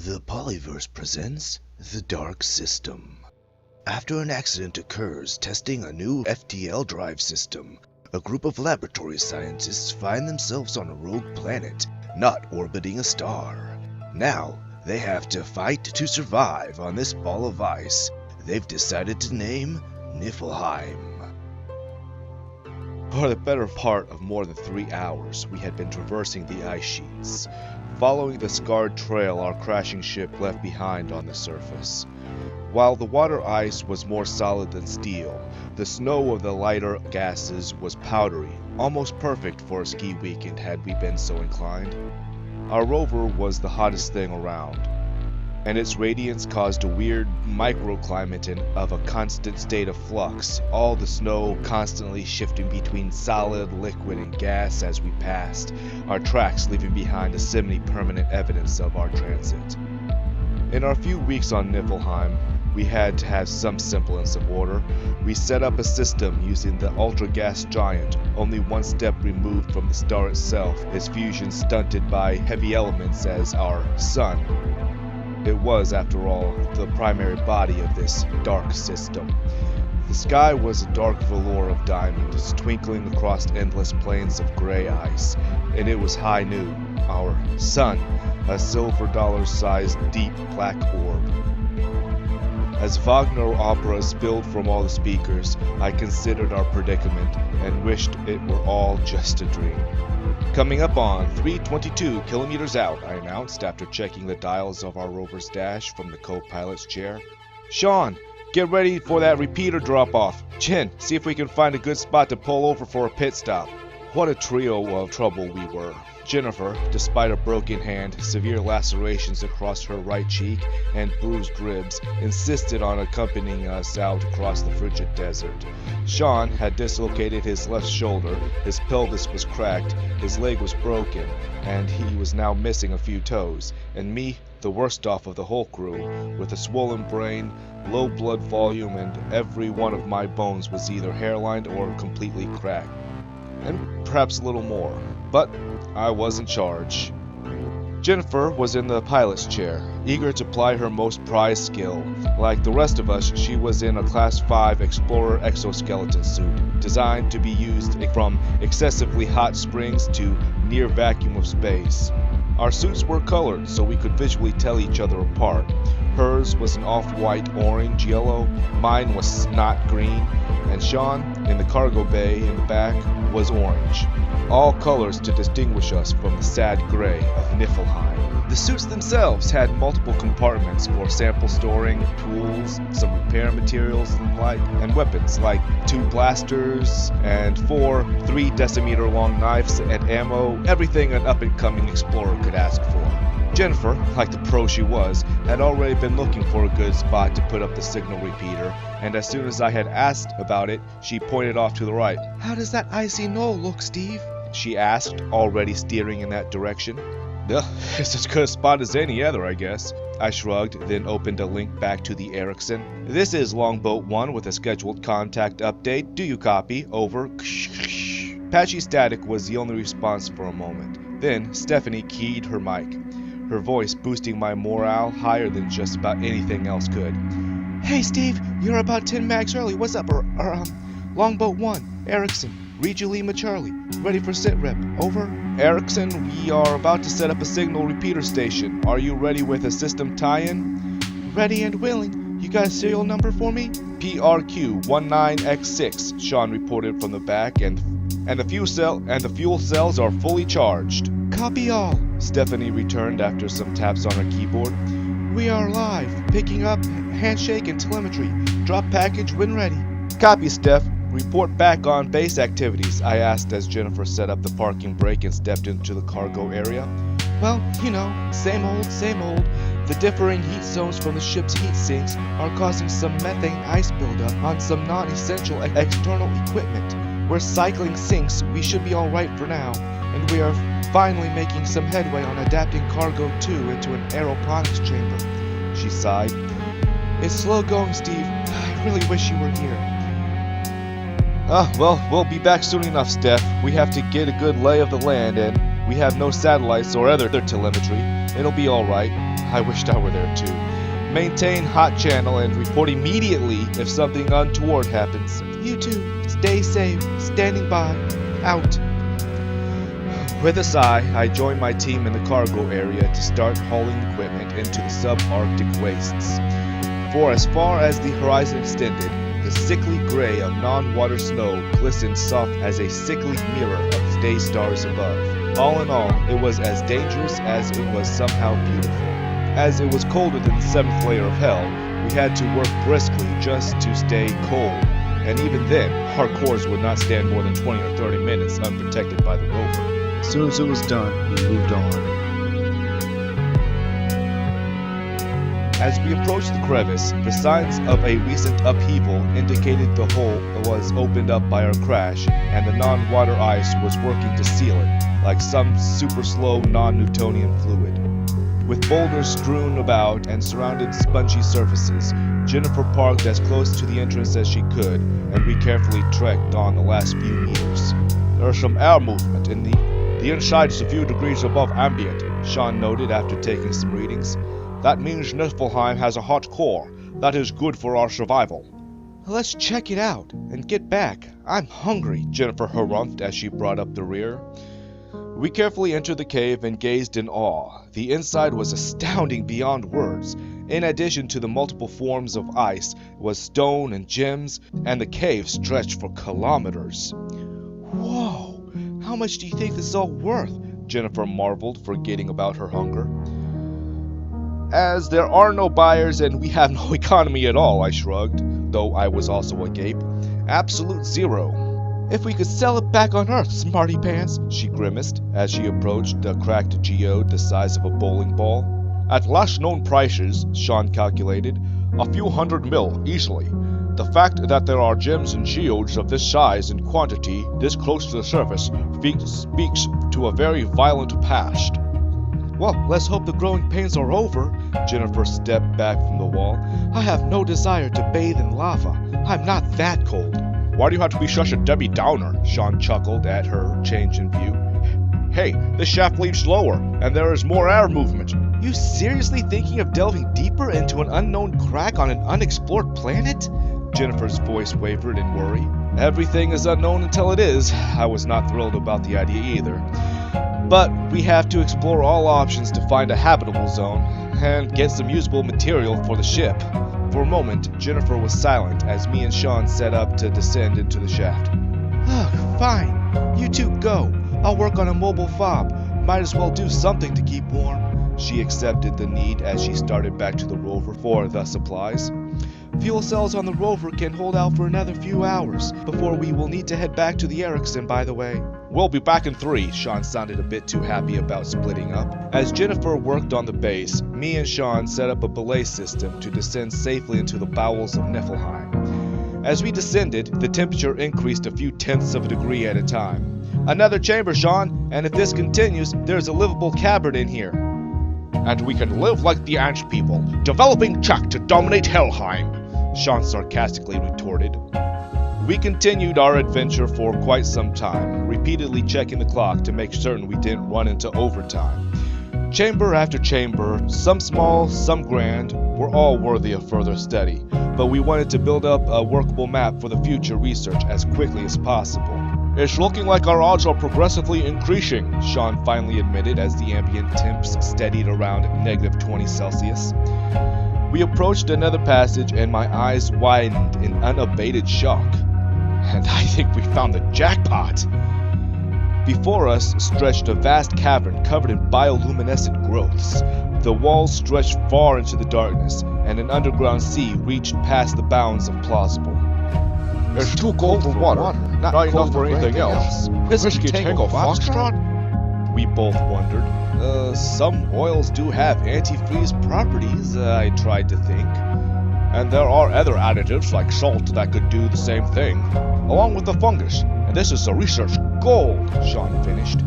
The Polyverse presents The Dark System. After an accident occurs testing a new FTL drive system, a group of laboratory scientists find themselves on a rogue planet, not orbiting a star. Now, they have to fight to survive on this ball of ice they've decided to name Niflheim. For the better part of more than 3 hours, we had been traversing the ice sheets, following the scarred trail our crashing ship left behind on the surface. While the water ice was more solid than steel, the snow of the lighter gases was powdery, almost perfect for a ski weekend had we been so inclined. Our rover was the hottest thing around, and its radiance caused a weird microclimate of a constant state of flux, all the snow constantly shifting between solid, liquid, and gas as we passed, our tracks leaving behind a semi-permanent evidence of our transit. In our few weeks on Niflheim, we had to have some semblance of order. We set up a system using the ultra-gas giant, only one step removed from the star itself, its fusion stunted by heavy elements as our sun. It was, after all, the primary body of this dark system. The sky was a dark velour of diamonds, twinkling across endless plains of gray ice, and it was high noon. Our sun, a silver dollar-sized deep black orb. As Wagner operas spilled from all the speakers, I considered our predicament and wished it were all just a dream. Coming up on 322 kilometers out, I announced after checking the dials of our rover's dash from the co-pilot's chair. Sean, get ready for that repeater drop-off. Chin, see if we can find a good spot to pull over for a pit stop. What a trio of trouble we were. Jennifer, despite a broken hand, severe lacerations across her right cheek, and bruised ribs, insisted on accompanying us out across the frigid desert. Sean had dislocated his left shoulder, his pelvis was cracked, his leg was broken, and he was now missing a few toes, and me, the worst off of the whole crew, with a swollen brain, low blood volume, and every one of my bones was either hairlined or completely cracked. And perhaps a little more, but I was in charge. Jennifer was in the pilot's chair, eager to ply her most prized skill. Like the rest of us, she was in a Class 5 Explorer exoskeleton suit, designed to be used from excessively hot springs to near vacuum of space. Our suits were colored so we could visually tell each other apart. Hers was an off-white orange yellow, mine was snot green, and Sean, in the cargo bay in the back, was orange. All colors to distinguish us from the sad gray of Niflheim. The suits themselves had multiple compartments for sample storing, tools, some repair materials and weapons like 2 blasters and 4 3-decimeter long knives and ammo, everything an up-and-coming explorer could ask for. Jennifer, like the pro she was, had already been looking for a good spot to put up the signal repeater, and as soon as I had asked about it, she pointed off to the right. "How does that icy knoll look, Steve?" she asked, already steering in that direction. It's as good a spot as any other, I guess. I shrugged, then opened a link back to the Ericsson. "This is Longboat 1 with a scheduled contact update. Do you copy? Over." Patchy static was the only response for a moment. Then Stephanie keyed her mic, her voice boosting my morale higher than just about anything else could. "Hey Steve, you're about 10 mags early. What's up? Longboat 1, Ericsson, read you Lima Charlie. Ready for sit-rep. Over." "Ericsson, we are about to set up a signal repeater station. Are you ready with a system tie-in?" "Ready and willing. You got a serial number for me?" "PRQ-19X6, Sean reported from the back, and the fuel cells are fully charged." "Copy all," Stephanie returned after some taps on her keyboard. "We are live. Picking up, handshake and telemetry. Drop package when ready." "Copy, Steph. Report back on base activities," I asked as Jennifer set up the parking brake and stepped into the cargo area. "Well, you know, same old, same old. The differing heat zones from the ship's heat sinks are causing some methane ice buildup on some non-essential external equipment. We're cycling sinks. We should be alright for now, and we are finally making some headway on adapting Cargo 2 into an aeroponics chamber." She sighed. "It's slow going, Steve. I really wish you were here." Well, we'll be back soon enough, Steph. We have to get a good lay of the land, and we have no satellites or other telemetry. It'll be alright. I wished I were there too. Maintain hot channel and report immediately if something untoward happens. You too. Stay safe. Standing by. Out. With a sigh, I joined my team in the cargo area to start hauling equipment into the subarctic wastes. For as far as the horizon extended, the sickly gray of non-water snow glistened soft as a sickly mirror of the day stars above. All in all, it was as dangerous as it was somehow beautiful. As it was colder than the 7th layer of hell, we had to work briskly just to stay cold, and even then, our cores would not stand more than 20 or 30 minutes unprotected by the rover. As soon as it was done, we moved on. As we approached the crevice, the signs of a recent upheaval indicated the hole was opened up by our crash, and the non-water ice was working to seal it, like some super slow non-Newtonian fluid. With boulders strewn about and surrounded spongy surfaces, Jennifer parked as close to the entrance as she could, and we carefully trekked on the last few meters. There's some air movement in the inside is a few degrees above ambient, Sean noted after taking some readings. That means Niflheim has a hot core. That is good for our survival. Let's check it out and get back. I'm hungry, Jennifer harumphed as she brought up the rear. We carefully entered the cave and gazed in awe. The inside was astounding beyond words. In addition to the multiple forms of ice, was stone and gems, and the cave stretched for kilometers. Whoa! How much do you think this is all worth? Jennifer marveled, forgetting about her hunger. As there are no buyers and we have no economy at all, I shrugged, though I was also agape. Absolute zero. If we could sell it back on Earth, smarty pants, she grimaced as she approached a cracked geode the size of a bowling ball. At last known prices, Sean calculated, a few $100 million, easily. The fact that there are gems and geodes of this size and quantity this close to the surface speaks to a very violent past. Well, let's hope the growing pains are over. Jennifer stepped back from the wall. I have no desire to bathe in lava. I'm not that cold. Why do you have to be such a Debbie Downer? Sean chuckled at her change in view. Hey, this shaft leads lower, and there is more air movement. You seriously thinking of delving deeper into an unknown crack on an unexplored planet? Jennifer's voice wavered in worry. Everything is unknown until it is. I was not thrilled about the idea either. But we have to explore all options to find a habitable zone and get some usable material for the ship. For a moment, Jennifer was silent as me and Sean set up to descend into the shaft. Ugh, fine. You two go. I'll work on a mobile fob. Might as well do something to keep warm. She accepted the need as she started back to the rover for the supplies. Fuel cells on the rover can hold out for another few hours before we will need to head back to the Erickson, by the way. We'll be back in 3. Sean sounded a bit too happy about splitting up. As Jennifer worked on the base, me and Sean set up a belay system to descend safely into the bowels of Niflheim. As we descended, the temperature increased a few tenths of a degree at a time. Another chamber, Sean, and if this continues, there's a livable cavern in here. And we can live like the ant people, developing tech to dominate Helheim, Sean sarcastically retorted. We continued our adventure for quite some time, repeatedly checking the clock to make certain we didn't run into overtime. Chamber after chamber, some small, some grand, were all worthy of further study, but we wanted to build up a workable map for the future research as quickly as possible. It's looking like our odds are progressively increasing, Sean finally admitted as the ambient temps steadied around -20°C. We approached another passage and my eyes widened in unabated shock. And I think we found the jackpot! Before us stretched a vast cavern covered in bioluminescent growths. The walls stretched far into the darkness, and an underground sea reached past the bounds of plausible. It's too cold for water, not enough for anything else. Risky Tango Foxtrot? We both wondered. Some oils do have antifreeze properties, I tried to think. And there are other additives like salt that could do the same thing, along with the fungus. And this is the research gold, Sean finished.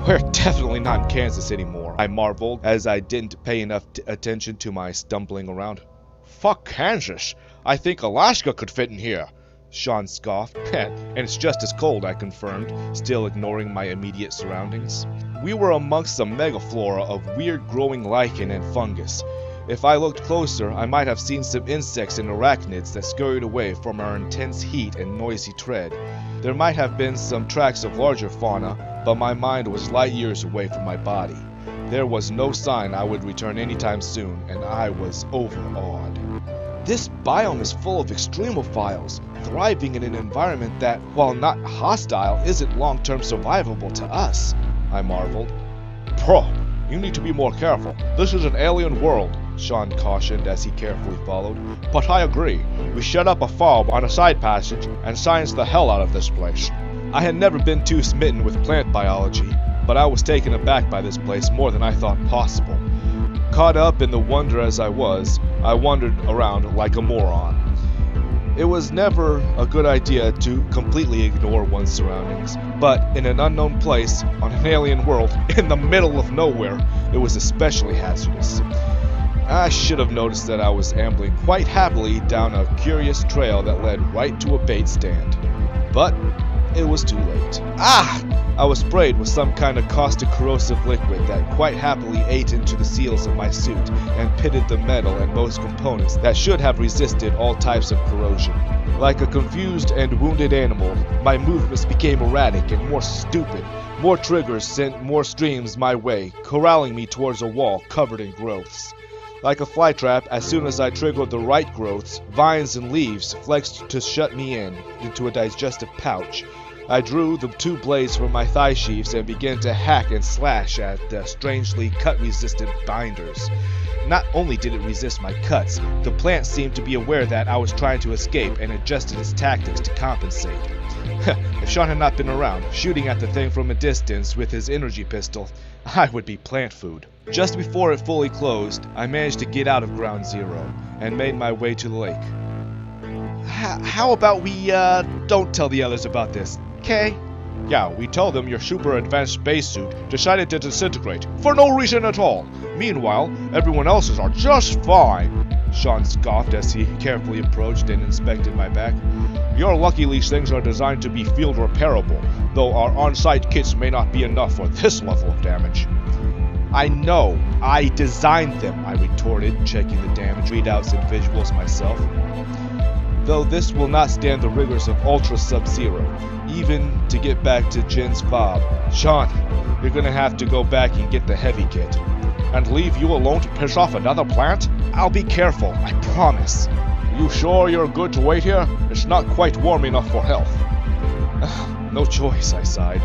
We're definitely not in Kansas anymore, I marveled as I didn't pay enough attention to my stumbling around. Fuck Kansas. I think Alaska could fit in here. Sean scoffed. And it's just as cold, I confirmed, still ignoring my immediate surroundings. We were amongst some megaflora of weird growing lichen and fungus. If I looked closer, I might have seen some insects and arachnids that scurried away from our intense heat and noisy tread. There might have been some tracks of larger fauna, but my mind was light years away from my body. There was no sign I would return anytime soon, and I was overawed. This biome is full of extremophiles, thriving in an environment that, while not hostile, isn't long-term survivable to us, I marveled. Bro, you need to be more careful. This is an alien world, Sean cautioned as he carefully followed. But I agree. We shut up a fob on a side passage and scienced the hell out of this place. I had never been too smitten with plant biology, but I was taken aback by this place more than I thought possible. Caught up in the wonder as I was, I wandered around like a moron. It was never a good idea to completely ignore one's surroundings, but in an unknown place, on an alien world, in the middle of nowhere, it was especially hazardous. I should have noticed that I was ambling quite happily down a curious trail that led right to a bait stand. But it was too late. I was sprayed with some kind of caustic corrosive liquid that quite happily ate into the seals of my suit and pitted the metal and most components that should have resisted all types of corrosion. Like a confused and wounded animal, my movements became erratic and more stupid. More triggers sent more streams my way, corralling me towards a wall covered in growths. Like a flytrap, as soon as I triggered the right growths, vines and leaves flexed to shut me into a digestive pouch. I drew the two blades from my thigh sheaths and began to hack and slash at the strangely cut-resistant binders. Not only did it resist my cuts, the plant seemed to be aware that I was trying to escape and adjusted its tactics to compensate. If Sean had not been around, shooting at the thing from a distance with his energy pistol, I would be plant food. Just before it fully closed, I managed to get out of Ground Zero and made my way to the lake. How about we, don't tell the others about this, okay? Yeah, we tell them your super advanced spacesuit decided to disintegrate for no reason at all. Meanwhile, everyone else's are just fine. Sean scoffed as he carefully approached and inspected my back. You're lucky these things are designed to be field repairable, though our on-site kits may not be enough for this level of damage. I know, I designed them, I retorted, checking the damage readouts and visuals myself. Though this will not stand the rigors of Ultra Sub-Zero, even to get back to Jin's fob. Sean, you're gonna have to go back and get the heavy kit. And leave you alone to piss off another plant? I'll be careful, I promise. You sure you're good to wait here? It's not quite warm enough for health. No choice, I sighed.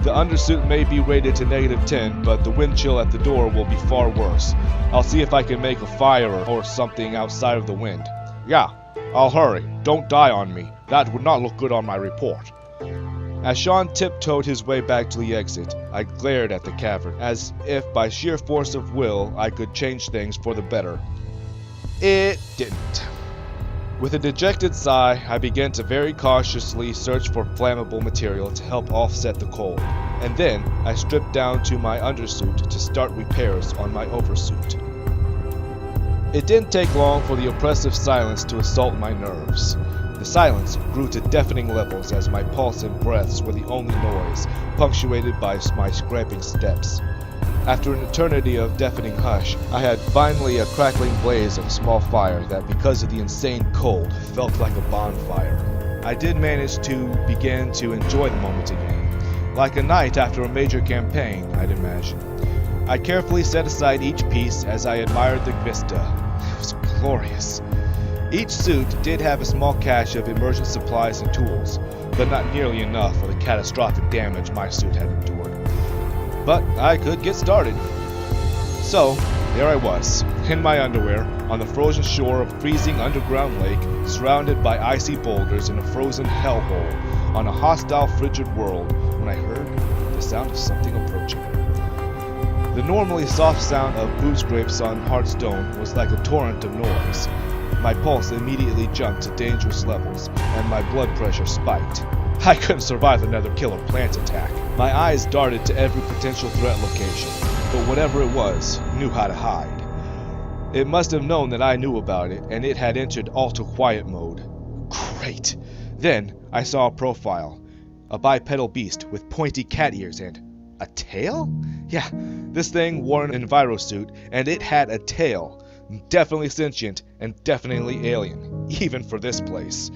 The undersuit may be rated to -10, but the wind chill at the door will be far worse. I'll see if I can make a fire or something outside of the wind. Yeah, I'll hurry. Don't die on me. That would not look good on my report. As Sean tiptoed his way back to the exit, I glared at the cavern, as if by sheer force of will I could change things for the better. It didn't. With a dejected sigh, I began to very cautiously search for flammable material to help offset the cold, and then I stripped down to my undersuit to start repairs on my oversuit. It didn't take long for the oppressive silence to assault my nerves. The silence grew to deafening levels as my pulse and breaths were the only noise, punctuated by my scraping steps. After an eternity of deafening hush, I had finally a crackling blaze of a small fire that, because of the insane cold, felt like a bonfire. I did manage to begin to enjoy the moment again, like a night after a major campaign, I'd imagine. I carefully set aside each piece as I admired the vista. It was glorious. Each suit did have a small cache of emergent supplies and tools, but not nearly enough for the catastrophic damage my suit had endured. But I could get started. So, there I was, in my underwear, on the frozen shore of a freezing underground lake, surrounded by icy boulders in a frozen hellhole, on a hostile frigid world, when I heard the sound of something approaching. The normally soft sound of boot scrapes on hard stone was like a torrent of noise. My pulse immediately jumped to dangerous levels, and my blood pressure spiked. I couldn't survive another killer plant attack. My eyes darted to every potential threat location, but whatever it was, knew how to hide. It must have known that I knew about it, and it had entered ultra quiet mode. Great. Then I saw a profile, a bipedal beast with pointy cat ears and a tail? Yeah, this thing wore an envirosuit and it had a tail. Definitely sentient and definitely alien, even for this place.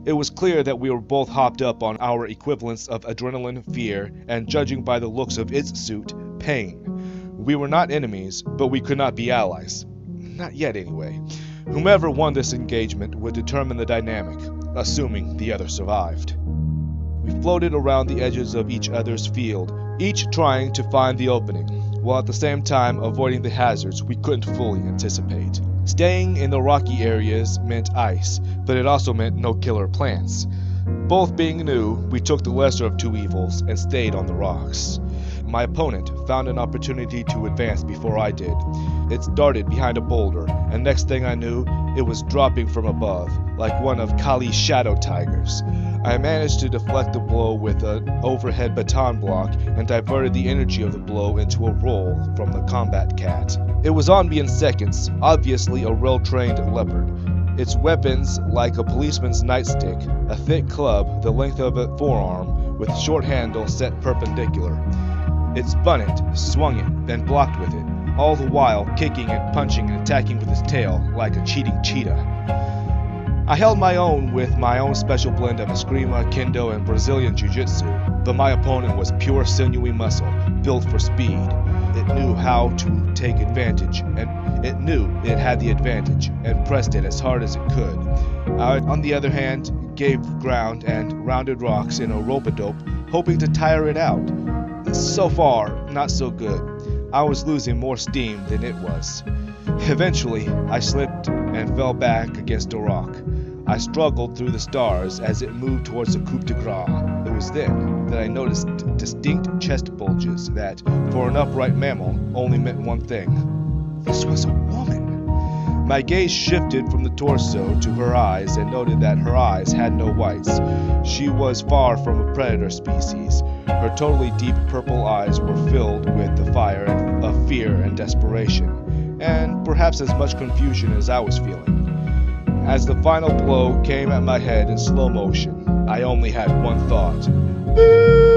It was clear that we were both hopped up on our equivalents of adrenaline, fear, and judging by the looks of its suit, pain. We were not enemies, but we could not be allies. Not yet, anyway. Whomever won this engagement would determine the dynamic, assuming the other survived. We floated around the edges of each other's field, each trying to find the opening, while at the same time avoiding the hazards we couldn't fully anticipate. Staying in the rocky areas meant ice, but it also meant no killer plants. Both being new, we took the lesser of two evils and stayed on the rocks. My opponent found an opportunity to advance before I did. It darted behind a boulder, and next thing I knew, it was dropping from above, like one of Kali's shadow tigers. I managed to deflect the blow with an overhead baton block and diverted the energy of the blow into a roll from the combat cat. It was on me in seconds, obviously a well-trained leopard. Its weapons, like a policeman's nightstick, a thick club the length of a forearm with short handle set perpendicular. It spun it, swung it, then blocked with it, all the while kicking and punching and attacking with its tail like a cheating cheetah. I held my own with my own special blend of Eskrima, Kendo, and Brazilian Jiu-Jitsu, but my opponent was pure sinewy muscle, built for speed. It knew how to take advantage, and it knew it had the advantage, and pressed it as hard as it could. I, on the other hand, gave ground and rounded rocks in a rope-a-dope, hoping to tire it out. So far, not so good. I was losing more steam than it was. Eventually, I slipped and fell back against a rock. I struggled through the stars as it moved towards the coup de grace. It was then that I noticed distinct chest bulges that, for an upright mammal, only meant one thing. This was a woman. My gaze shifted from the torso to her eyes and noted that her eyes had no whites. She was far from a predator species. Her totally deep purple eyes were filled with the fire of fear and desperation, and perhaps as much confusion as I was feeling. As the final blow came at my head in slow motion, I only had one thought.